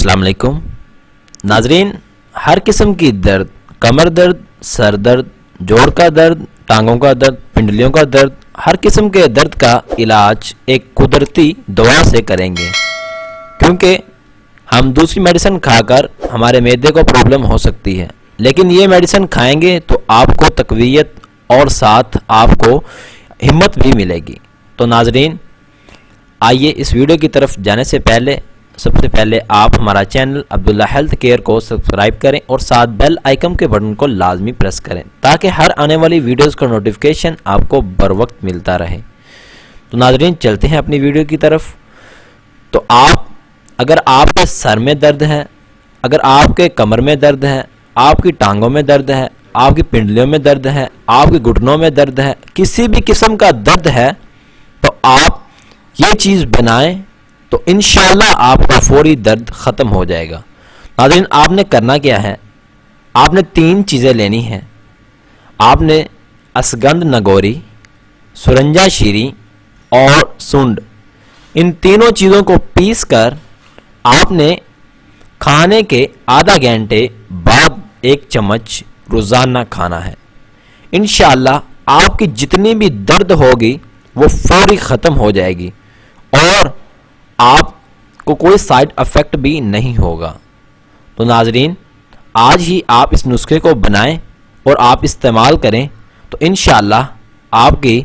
अस्सलाम वालेकुम नाजरीन। हर किस्म की दर्द, कमर दर्द, सर दर्द, जोड़ का दर्द, टांगों का दर्द, पिंडलियों का दर्द, हर किस्म के दर्द का इलाज एक कुदरती दवा से करेंगे, क्योंकि हम दूसरी मेडिसिन खाकर हमारे मैदे को प्रॉब्लम हो सकती है, लेकिन ये मेडिसिन खाएंगे तो आपको तकवीयत और साथ आपको हिम्मत भी मिलेगी। तो नाजरीन, आइए इस वीडियो की तरफ जाने से पहले सबसे पहले आप हमारा चैनल अब्दुल्ला हेल्थ केयर को सब्सक्राइब करें और साथ बेल आइकन के बटन को लाजमी प्रेस करें ताकि हर आने वाली वीडियोस का नोटिफिकेशन आपको बर वक्त मिलता रहे। तो नाजरीन, चलते हैं अपनी वीडियो की तरफ। तो अगर आपके सर में दर्द है, अगर आपके कमर में दर्द है, आपकी टांगों में दर्द है, आपकी पिंडलियों में दर्द है, आपके घुटनों में दर्द है, किसी भी किस्म का दर्द है, तो आप ये चीज़ बनाएं तो इंशाअल्लाह आपका फौरी दर्द ख़त्म हो जाएगा। नाज़रीन, आपने करना क्या है, आपने 3 चीज़ें लेनी हैं। आपने असगंध नगोरी, सुरंजा शीरी और सुंड, इन तीनों चीज़ों को पीस कर आपने खाने के आधा घंटे बाद 1 चम्मच रोज़ाना खाना है। इंशाअल्लाह आपकी जितनी भी दर्द होगी वो फौरी ख़त्म हो जाएगी और आपको कोई साइड इफ़ेक्ट भी नहीं होगा। तो नाजरीन, आज ही आप इस नुस्खे को बनाएं और आप इस्तेमाल करें तो इंशाअल्लाह आपकी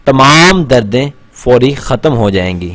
तमाम दर्दें फौरी ख़त्म हो जाएंगी।